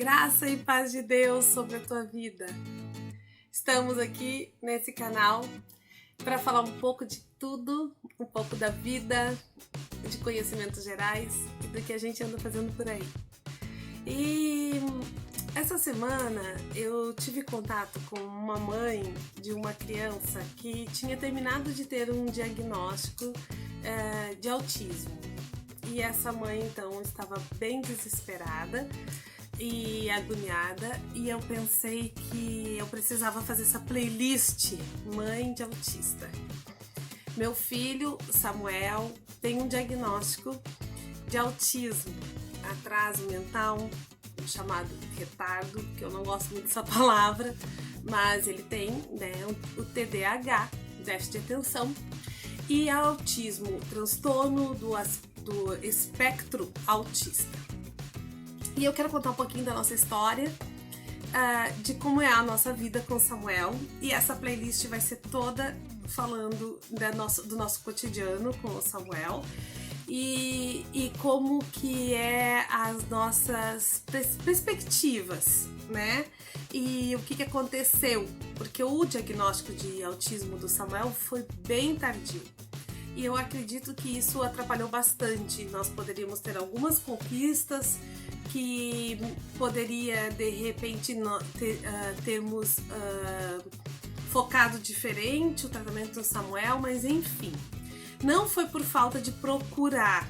Graça e paz de Deus sobre a tua vida. Estamos aqui nesse canal para falar um pouco de tudo, um pouco da vida, de conhecimentos gerais e do que a gente anda fazendo por aí. E essa semana eu tive contato com uma mãe de uma criança que tinha terminado de ter um diagnóstico de autismo. E essa mãe então estava bem desesperada e agoniada, e eu pensei que eu precisava fazer essa playlist Mãe de Autista. Meu filho, Samuel, tem um diagnóstico de autismo, atraso mental, chamado retardo, que eu não gosto muito dessa palavra, mas ele tem, o TDAH, déficit de atenção, e autismo, transtorno do espectro autista. E eu quero contar um pouquinho da nossa história, de como é a nossa vida com Samuel, e essa playlist vai ser toda falando do nosso cotidiano com o Samuel e como que é as nossas perspectivas, né? E o que aconteceu, porque o diagnóstico de autismo do Samuel foi bem tardio. E eu acredito que isso atrapalhou bastante. Nós poderíamos ter algumas conquistas que poderia, de repente, termos focado diferente o tratamento do Samuel, mas enfim. Não foi por falta de procurar.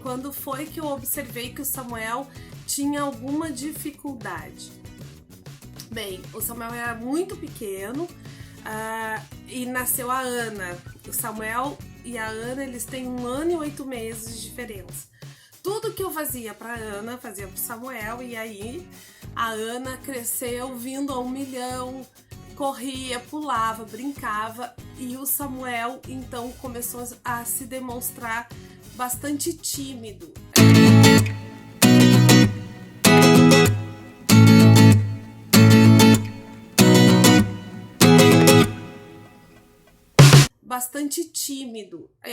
Quando foi que eu observei que o Samuel tinha alguma dificuldade? Bem, o Samuel era muito pequeno e nasceu a Ana. O Samuel e a Ana, eles têm 1 ano e 8 meses de diferença. Tudo que eu fazia para Ana, fazia para Samuel, e aí a Ana cresceu vindo a 1 milhão, corria, pulava, brincava, e o Samuel então começou a se demonstrar bastante tímido.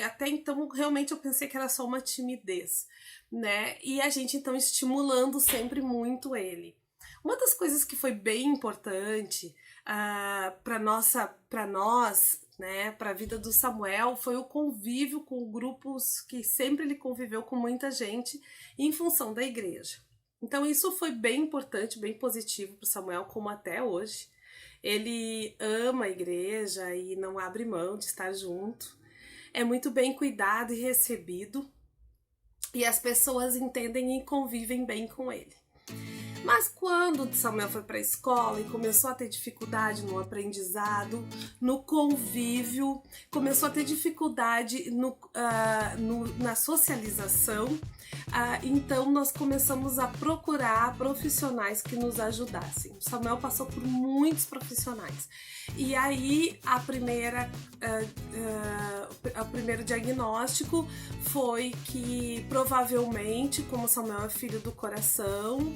Até então realmente eu pensei que era só uma timidez, né? E a gente então estimulando sempre muito ele. Uma das coisas que foi bem importante para nós, né, para a vida do Samuel, foi o convívio com grupos que sempre ele conviveu com muita gente em função da igreja. Então isso foi bem importante, bem positivo para o Samuel, como até hoje. Ele ama a igreja e não abre mão de estar junto. É muito bem cuidado e recebido. E as pessoas entendem e convivem bem com ele. Mas quando Samuel foi para a escola e começou a ter dificuldade no aprendizado, no convívio, começou a ter dificuldade na socialização, então nós começamos a procurar profissionais que nos ajudassem. O Samuel passou por muitos profissionais. E aí o primeiro diagnóstico foi que provavelmente, como Samuel é filho do coração,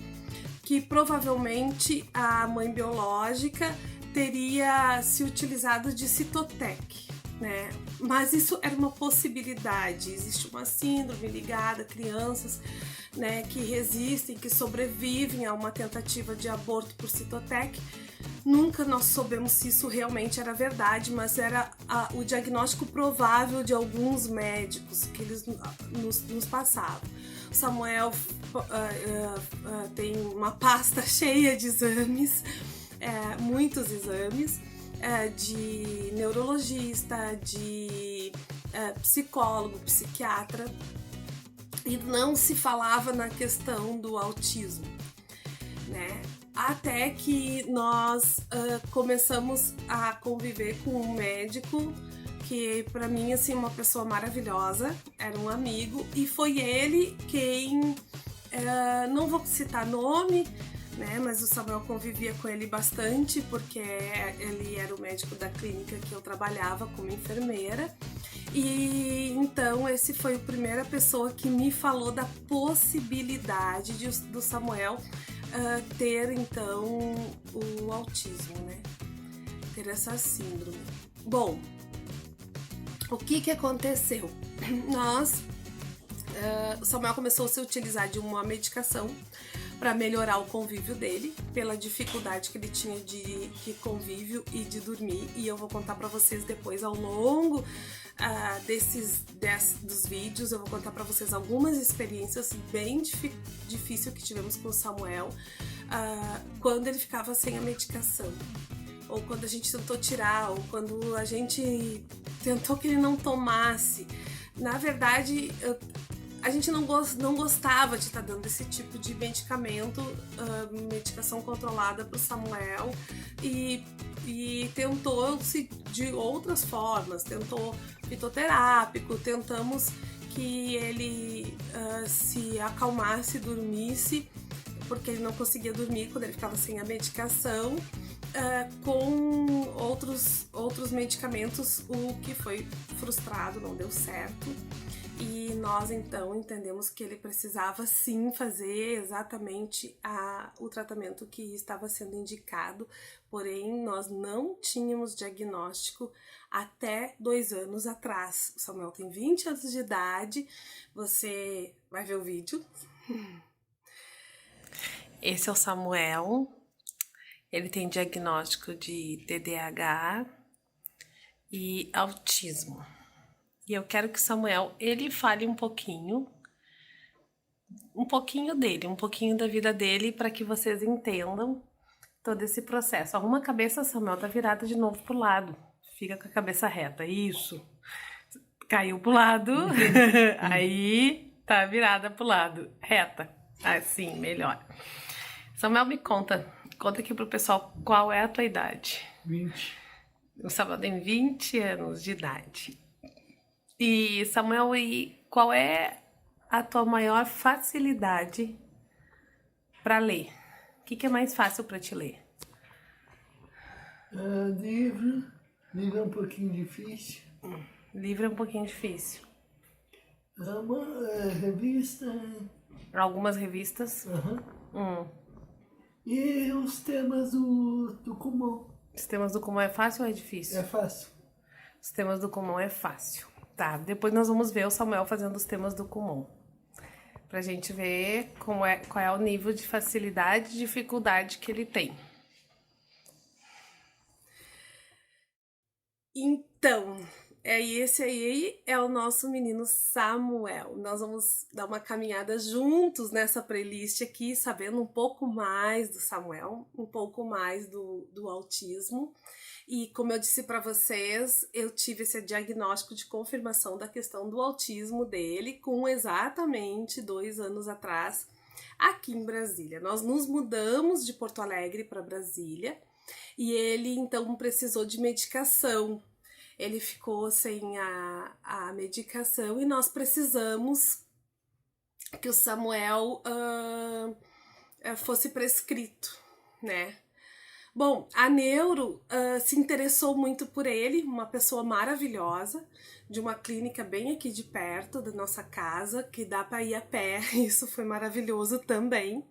que provavelmente a mãe biológica teria se utilizado de Citotec, né? Mas isso era uma possibilidade. Existe uma síndrome ligada a crianças, né, que resistem, que sobrevivem a uma tentativa de aborto por Citotec. Nunca nós soubemos se isso realmente era verdade, mas era o diagnóstico provável de alguns médicos que eles nos passavam. Samuel tem uma pasta cheia de exames, muitos exames, de neurologista, de psicólogo, psiquiatra, e não se falava na questão do autismo, né? Até que nós começamos a conviver com um médico que, para mim, assim, uma pessoa maravilhosa, era um amigo, e foi ele quem, não vou citar nome, né, mas o Samuel convivia com ele bastante, porque ele era o médico da clínica que eu trabalhava como enfermeira, e então esse foi a primeira pessoa que me falou da possibilidade do Samuel ter então o autismo, né? Ter essa síndrome. Bom, o que aconteceu? O Samuel começou a se utilizar de uma medicação para melhorar o convívio dele, pela dificuldade que ele tinha de convívio e de dormir. E eu vou contar para vocês depois, ao longo dos vídeos, eu vou contar para vocês algumas experiências bem difíceis que tivemos com o Samuel quando ele ficava sem a medicação, ou quando a gente tentou tirar, ou quando a gente tentou que ele não tomasse. Na verdade, a gente não gostava de estar dando esse tipo de medicamento, medicação controlada para o Samuel, e tentou-se de outras formas, tentou fitoterápico, tentamos que ele se acalmasse, dormisse, porque ele não conseguia dormir quando ele ficava sem a medicação, com outros medicamentos, o que foi frustrado, não deu certo. E nós então entendemos que ele precisava sim fazer exatamente o tratamento que estava sendo indicado, porém nós não tínhamos diagnóstico até 2 anos atrás. O Samuel tem 20 anos de idade, você vai ver o vídeo. Esse é o Samuel, ele tem diagnóstico de TDAH e autismo. E eu quero que o Samuel, ele fale um pouquinho dele, um pouquinho da vida dele, para que vocês entendam todo esse processo. Arruma a cabeça, Samuel, tá virada de novo pro lado. Fica com a cabeça reta, isso. Caiu pro lado, aí tá virada pro lado, reta. Assim, melhor. Samuel, me conta aqui pro pessoal qual é a tua idade. 20. O Samuel tem 20 anos de idade. E, Samuel, qual é a tua maior facilidade para ler? O que é mais fácil para te ler? Livro é um pouquinho difícil. Livro é um pouquinho difícil. Revista. Algumas revistas. E os temas do Kumon. Os temas do Kumon é fácil ou é difícil? É fácil. Os temas do Kumon é fácil. Tá, depois nós vamos ver o Samuel fazendo os temas do Kumon, pra gente ver qual é o nível de facilidade e dificuldade que ele tem. Então, esse aí é o nosso menino Samuel. Nós vamos dar uma caminhada juntos nessa playlist aqui, sabendo um pouco mais do Samuel, um pouco mais do autismo. E como eu disse para vocês, eu tive esse diagnóstico de confirmação da questão do autismo dele com exatamente 2 anos atrás, aqui em Brasília. Nós nos mudamos de Porto Alegre para Brasília e ele então precisou de medicação. Ele ficou sem a medicação e nós precisamos que o Samuel fosse prescrito, né? Bom, a neuro se interessou muito por ele, uma pessoa maravilhosa, de uma clínica bem aqui de perto da nossa casa, que dá para ir a pé, isso foi maravilhoso também.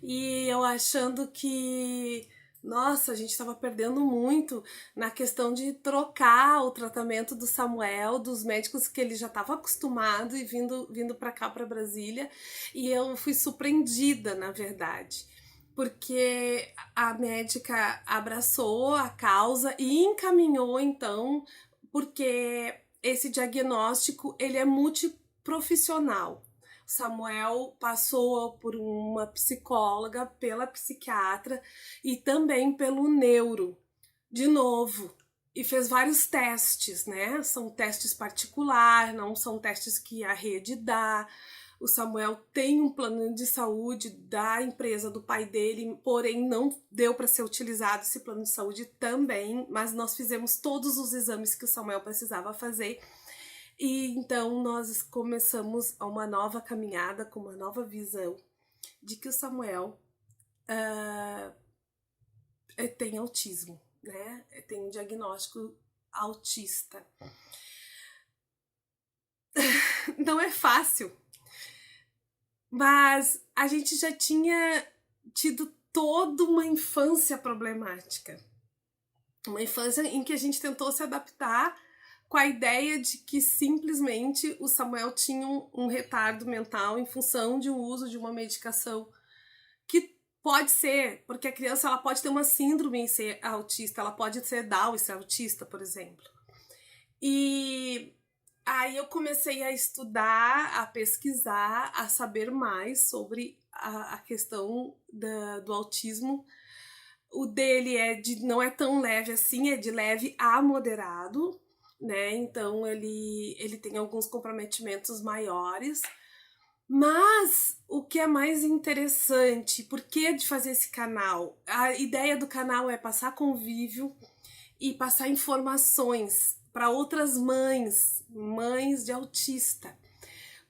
E eu achando que, nossa, a gente estava perdendo muito na questão de trocar o tratamento do Samuel, dos médicos que ele já estava acostumado e vindo para cá, para Brasília, e eu fui surpreendida, na verdade, porque a médica abraçou a causa e encaminhou, então, porque esse diagnóstico, ele é multiprofissional. Samuel passou por uma psicóloga, pela psiquiatra e também pelo neuro, de novo, e fez vários testes, né? São testes particulares, não são testes que a rede dá. O Samuel tem um plano de saúde da empresa do pai dele, porém não deu para ser utilizado esse plano de saúde também, mas nós fizemos todos os exames que o Samuel precisava fazer. E então nós começamos uma nova caminhada com uma nova visão de que o Samuel tem autismo, né? Tem um diagnóstico autista. Não é fácil. Mas a gente já tinha tido toda uma infância problemática. Uma infância em que a gente tentou se adaptar com a ideia de que simplesmente o Samuel tinha um retardo mental em função de um uso de uma medicação Pode ser, porque a criança ela pode ter uma síndrome e ser autista, ela pode ser Down e ser autista, por exemplo. E aí eu comecei a estudar, a pesquisar, a saber mais sobre a questão do autismo. O dele não é tão leve assim, é de leve a moderado, né? Então ele tem alguns comprometimentos maiores. Mas o que é mais interessante, por que de fazer esse canal? A ideia do canal é passar convívio e passar informações para outras mães de autista.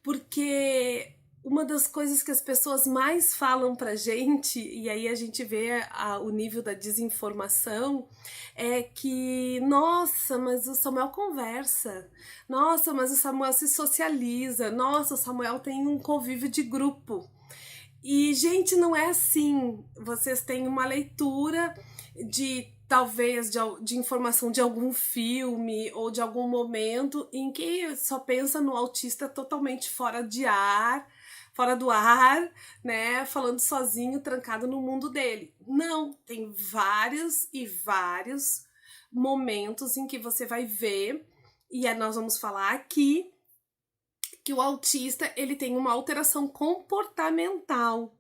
Porque uma das coisas que as pessoas mais falam pra gente, e aí a gente vê o nível da desinformação, é que, nossa, mas o Samuel conversa, nossa, mas o Samuel se socializa, nossa, o Samuel tem um convívio de grupo. E, gente, não é assim. Vocês têm uma leitura de talvez de informação de algum filme ou de algum momento em que só pensa no autista totalmente fora do ar, né, falando sozinho, trancado no mundo dele. Não, tem vários e vários momentos em que você vai ver, e nós vamos falar aqui, que o autista ele tem uma alteração comportamental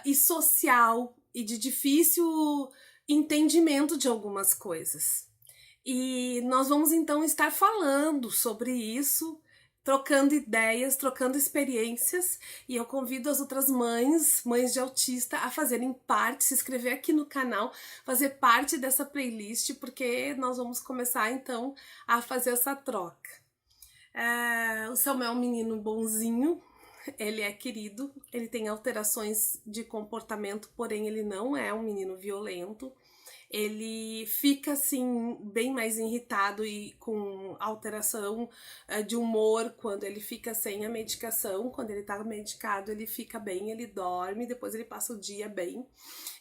e social e de difícil entendimento de algumas coisas. E nós vamos então estar falando sobre isso, trocando ideias, trocando experiências, e eu convido as outras mães de autista, a fazerem parte, se inscrever aqui no canal, fazer parte dessa playlist, porque nós vamos começar então a fazer essa troca. O Samuel é um menino bonzinho, ele é querido, ele tem alterações de comportamento, porém ele não é um menino violento. Ele fica assim bem mais irritado e com alteração de humor quando ele fica sem a medicação. Quando ele tá medicado, ele fica bem, ele dorme, depois ele passa o dia bem.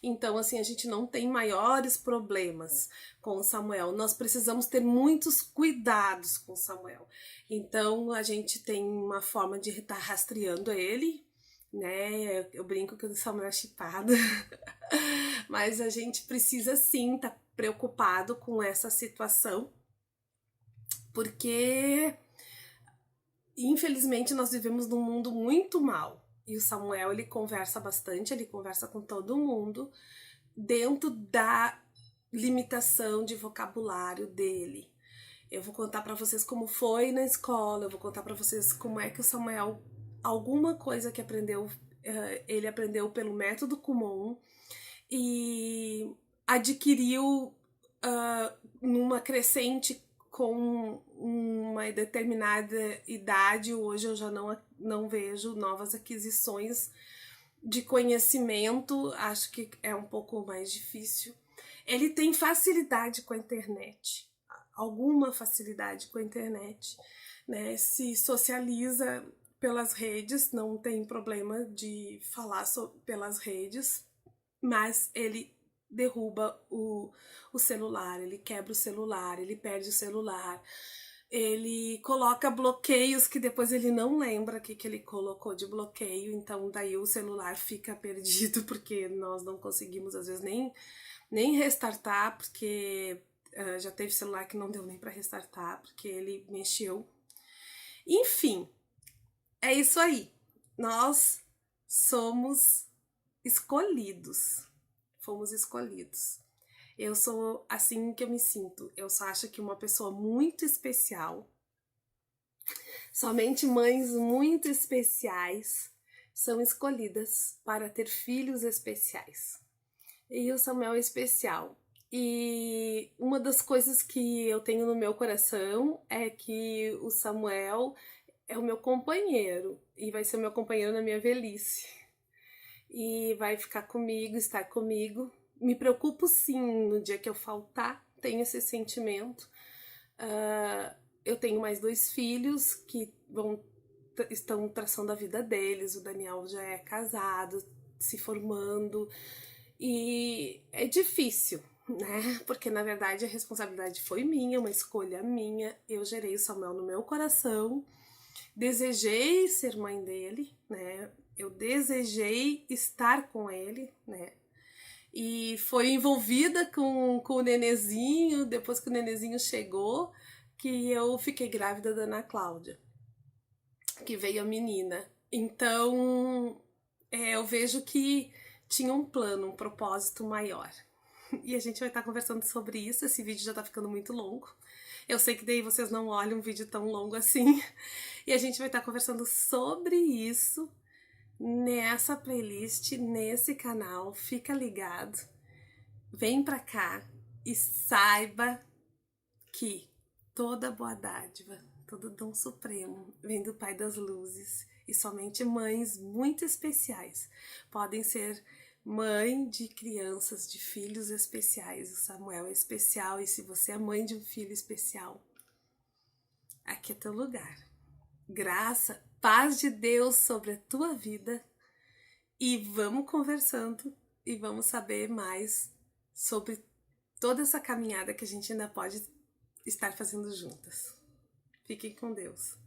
Então, assim, a gente não tem maiores problemas com o Samuel. Nós precisamos ter muitos cuidados com o Samuel. Então, a gente tem uma forma de estar rastreando ele, né? Eu brinco que o Samuel é chipado. Mas a gente precisa sim estar preocupado com essa situação, porque infelizmente nós vivemos num mundo muito mal. E o Samuel, ele conversa bastante, ele conversa com todo mundo dentro da limitação de vocabulário dele. Eu vou contar para vocês como foi na escola, eu vou contar para vocês como é que o Samuel, alguma coisa que aprendeu, ele aprendeu pelo método Kumon e adquiriu numa crescente com uma determinada idade. Hoje eu já não vejo novas aquisições de conhecimento, acho que é um pouco mais difícil. Ele tem facilidade com a internet, alguma facilidade com a internet, né? Se socializa pelas redes, não tem problema de falar pelas redes, mas ele derruba o celular, ele quebra o celular, ele perde o celular, ele coloca bloqueios que depois ele não lembra o que ele colocou de bloqueio, então daí o celular fica perdido, porque nós não conseguimos às vezes nem restartar, porque já teve celular que não deu nem para restartar, porque ele mexeu. Enfim, é isso aí. Nós somos escolhidos. Fomos escolhidos. Eu sou assim que eu me sinto. Eu só acho que uma pessoa muito especial, somente mães muito especiais são escolhidas para ter filhos especiais. E o Samuel é especial. E uma das coisas que eu tenho no meu coração é que o Samuel é o meu companheiro e vai ser o meu companheiro na minha velhice. E vai ficar comigo, estar comigo. Me preocupo sim no dia que eu faltar, tenho esse sentimento. Eu tenho mais 2 filhos que estão traçando a vida deles. O Daniel já é casado, se formando, e é difícil, né? Porque na verdade a responsabilidade foi minha, uma escolha minha. Eu gerei o Samuel no meu coração, desejei ser mãe dele, né? eu desejei estar com ele, né? E foi envolvida com o nenezinho, depois que o nenezinho chegou, que eu fiquei grávida da Ana Cláudia, que veio a menina. Então, eu vejo que tinha um plano, um propósito maior. E a gente vai estar conversando sobre isso. Esse vídeo já tá ficando muito longo. Eu sei que daí vocês não olham um vídeo tão longo assim. E a gente vai estar conversando sobre isso nessa playlist, nesse canal. Fica ligado. Vem pra cá e saiba que toda boa dádiva, todo dom supremo vem do Pai das Luzes. E somente mães muito especiais podem ser mãe de crianças, de filhos especiais. O Samuel é especial, e se você é mãe de um filho especial, aqui é teu lugar. Graça, paz de Deus sobre a tua vida, e vamos conversando e vamos saber mais sobre toda essa caminhada que a gente ainda pode estar fazendo juntas. Fiquem com Deus.